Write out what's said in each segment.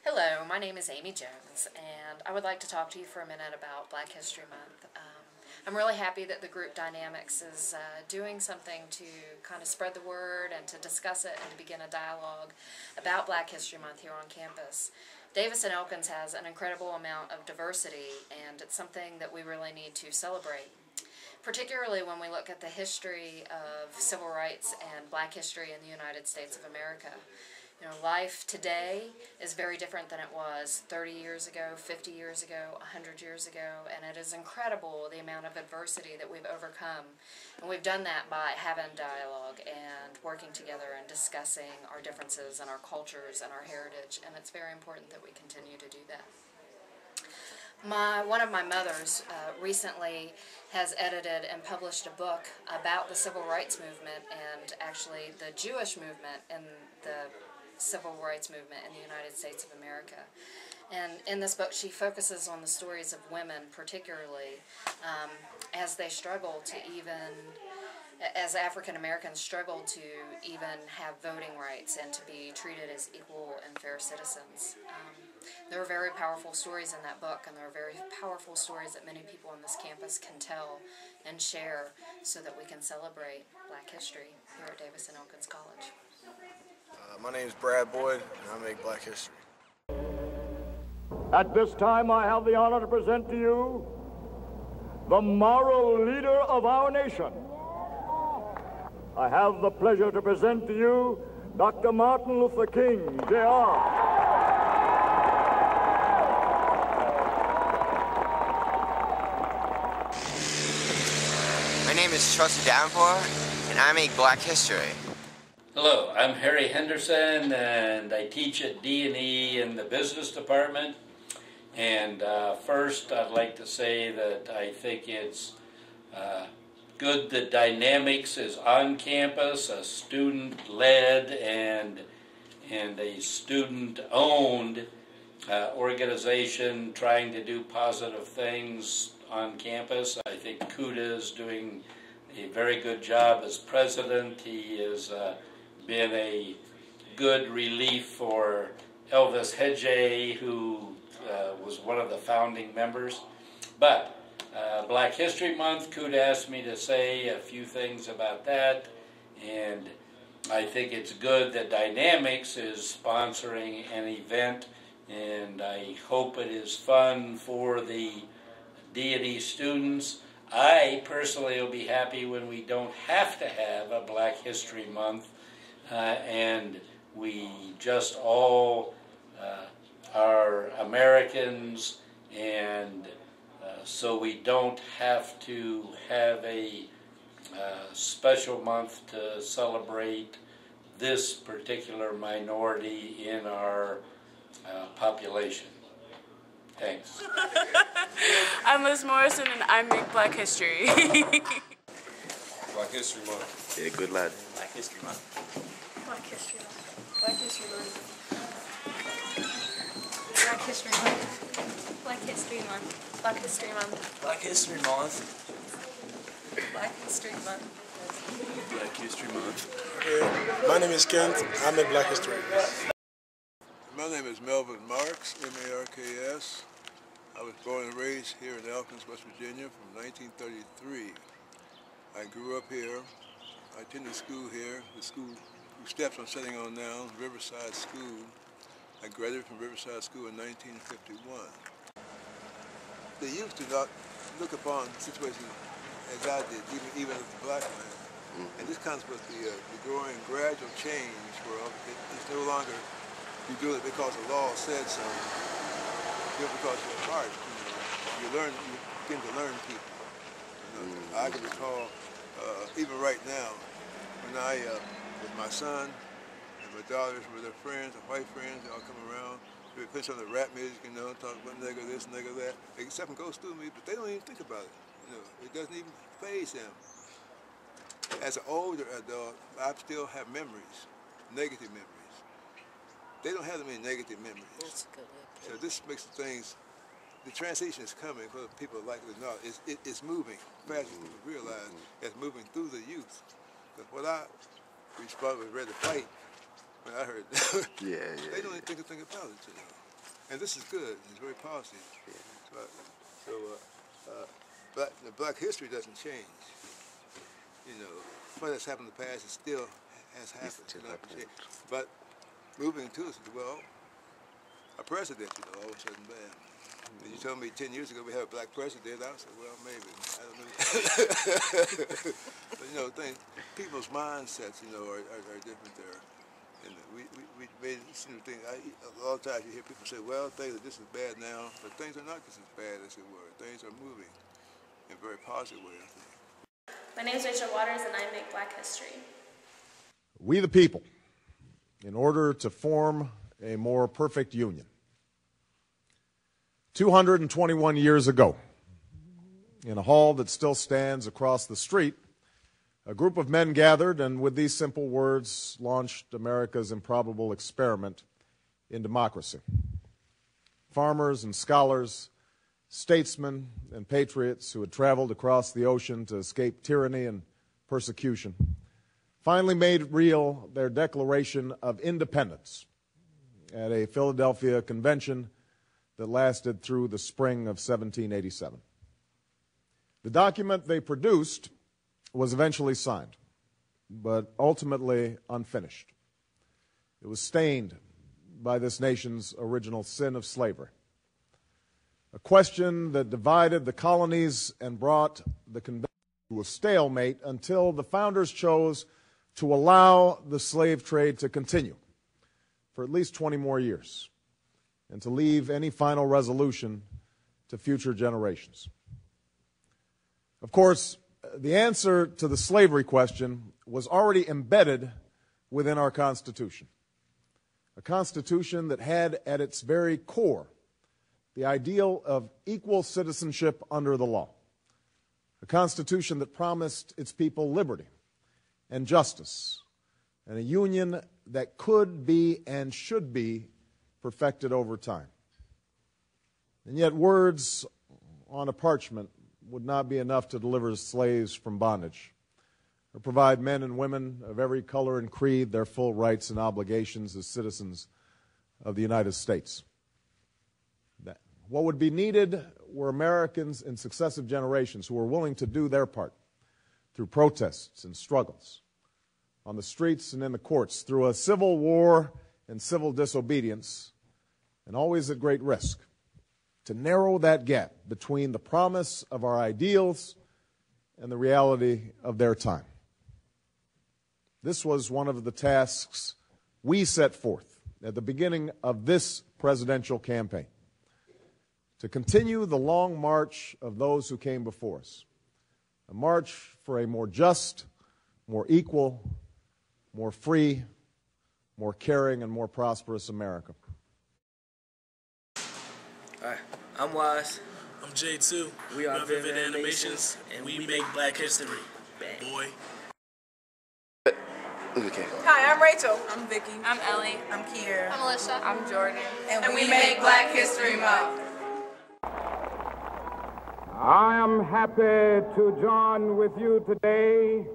Hello, my name is Amy Jones, and I would like to talk to you for a minute about Black History Month. I'm really happy that the group Dynamix is doing something to kind of spread the word and to discuss it and to begin a dialogue about Black History Month here on campus. Davis and Elkins has an incredible amount of diversity, and it's something that we really need to celebrate, particularly when we look at the history of civil rights and Black history in the United States of America. You know, life today is very different than it was 30 years ago, 50 years ago, 100 years ago, and it is incredible the amount of adversity that we've overcome. And we've done that by having dialogue and working together and discussing our differences and our cultures and our heritage, and it's very important that we continue to do that. One of my mothers recently has edited and published a book about the civil rights movement and actually the Jewish movement in the civil rights movement in the United States of America. And in this book she focuses on the stories of women particularly as they struggle to as African Americans struggle to even have voting rights and to be treated as equal and fair citizens. There are very powerful stories in that book, and there are very powerful stories that many people on this campus can tell and share so that we can celebrate Black history here at Davis and Elkins College. My name is Brad Boyd, and I make Black history. At this time, I have the honor to present to you the moral leader of our nation. I have the pleasure to present to you Dr. Martin Luther King, Jr. My name is Chelsea Davenport, and I make Black history. Hello, I'm Harry Henderson, and I teach at D&E in the business department. And first, I'd like to say that I think it's good that Dynamix is on campus, a student-led and a student-owned organization trying to do positive things on campus. I think Kuda is doing a very good job as president. He has been a good relief for Elvis Hedji, who was one of the founding members. But Black History Month, Kuda asked me to say a few things about that, and I think it's good that Dynamix is sponsoring an event, and I hope it is fun for the D&E students. I personally will be happy when we don't have to have a Black History Month and we just all are Americans, and so we don't have to have a special month to celebrate this particular minority in our population. Thanks. I'm Melvin Morrison, and I make Black history. Black History Month. Yeah, good lad. Black history month. Black History Month. Black History Month. Black History Month. Black History Month. Black History Month. Black history month. Black History Month. Black history month. Okay. My name is Kent. I make Black history. My name is Melvin Mark, M-A-R-K-S. I was born and raised here in Elkins, West Virginia from 1933. I grew up here. I attended school here, the school whose steps I'm sitting on now, Riverside School. I graduated from Riverside School in 1951. The youth do not look upon situations as I did, even as a black man. And this comes with the growing gradual change where it's no longer you do it because the law said so. You do it because you're smart. You begin to learn people. I can recall, even right now, when I, with my son and my daughters, with their friends, their white friends, they all come around. They play some of the rap music, talk about nigga this, nigga that. Except goes through me, but they don't even think about it. It doesn't even faze them. As an older adult, I still have memories, negative memories. They don't have that many negative memories. That's good. So this makes things, the transition is coming, whether people like it or not. It's moving faster than people realize. It's moving through the youth. Because what I responded was ready to fight when I heard that. Yeah. They don't even think a thing about it, And this is good. It's very positive. So the black history doesn't change. You know, what has happened in the past, it still has happened. You know, but moving to us, well, a president, you know, all of a sudden, bam. And you told me 10 years ago we had a black president. I said, well, maybe. I don't know. But, you know, people's mindsets, you know, are different there. And we made some things. A lot of times you hear people say, well, things are just as bad now, but things are not just as bad as they were. Things are moving in a very positive way, I think. My name is Rachael and I make Black history. We the people, in order to form a more perfect union. 221 years ago, in a hall that still stands across the street, a group of men gathered and with these simple words launched America's improbable experiment in democracy. Farmers and scholars, statesmen and patriots who had traveled across the ocean to escape tyranny and persecution finally made real their Declaration of Independence at a Philadelphia convention that lasted through the spring of 1787. The document they produced was eventually signed, but ultimately unfinished. It was stained by this nation's original sin of slavery, a question that divided the colonies and brought the convention to a stalemate until the founders chose to allow the slave trade to continue for at least 20 more years and to leave any final resolution to future generations. Of course, the answer to the slavery question was already embedded within our Constitution, a Constitution that had at its very core the ideal of equal citizenship under the law, a Constitution that promised its people liberty and justice, and a union that could be and should be perfected over time. And yet words on a parchment would not be enough to deliver slaves from bondage or provide men and women of every color and creed their full rights and obligations as citizens of the United States. What would be needed were Americans in successive generations who were willing to do their part through protests and struggles on the streets and in the courts, through a civil war and civil disobedience, and always at great risk, to narrow that gap between the promise of our ideals and the reality of their time. This was one of the tasks we set forth at the beginning of this presidential campaign, to continue the long march of those who came before us, a march for a more just, more equal, more free, more caring, and more prosperous America. All right, I'm Wise. I'm J2. We are Vivid Animations, and we make Black history. Boy. Okay. Hi, I'm Rachel. I'm Vicky. I'm Ellie. I'm Kiera. I'm Alicia. I'm Jordan. And we make Black History Month. I am happy to join with you today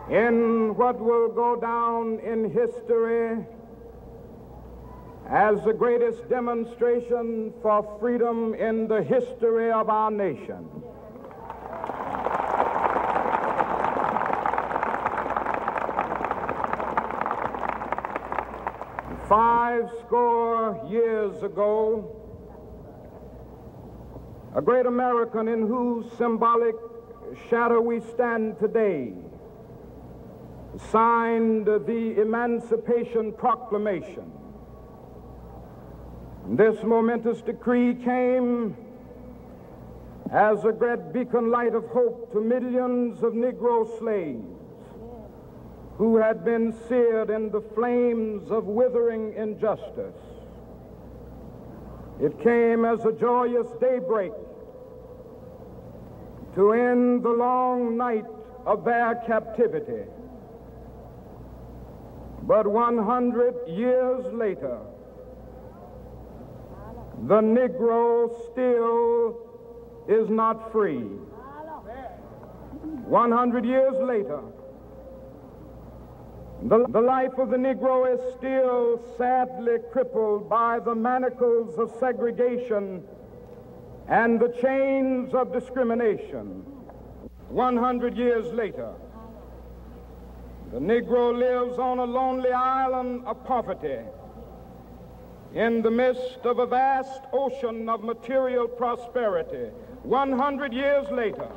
in what will go down in history as the greatest demonstration for freedom in the history of our nation. Five score years ago, a great American in whose symbolic shadow we stand today signed the Emancipation Proclamation. This momentous decree came as a great beacon light of hope to millions of Negro slaves who had been seared in the flames of withering injustice. It came as a joyous daybreak to end the long night of their captivity. But 100 years later, the Negro still is not free. 100 years later, The life of the Negro is still sadly crippled by the manacles of segregation and the chains of discrimination. 100 years later, the Negro lives on a lonely island of poverty in the midst of a vast ocean of material prosperity. 100 years later,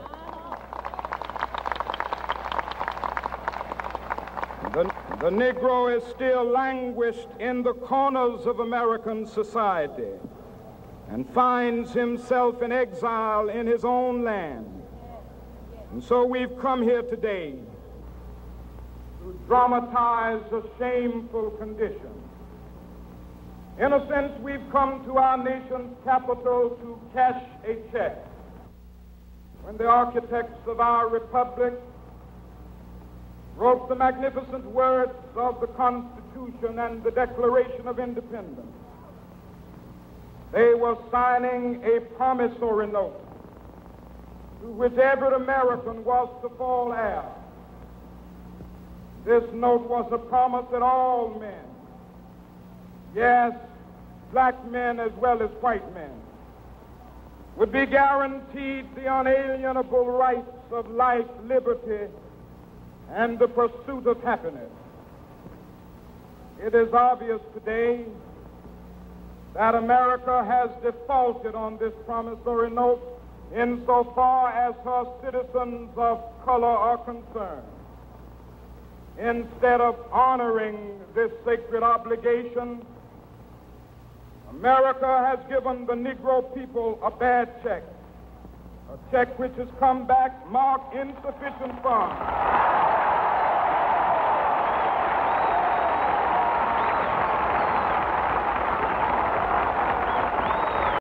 the Negro is still languished in the corners of American society and finds himself in exile in his own land. And so we've come here today to dramatize a shameful condition. In a sense, we've come to our nation's capital to cash a check. When the architects of our republic wrote the magnificent words of the Constitution and the Declaration of Independence, they were signing a promissory note to which every American was to fall heir. This note was a promise that all men, yes, black men as well as white men, would be guaranteed the unalienable rights of life, liberty, and the pursuit of happiness. It is obvious today that America has defaulted on this promissory note insofar as her citizens of color are concerned. Instead of honoring this sacred obligation, America has given the Negro people a bad check, a check which has come back marked insufficient funds.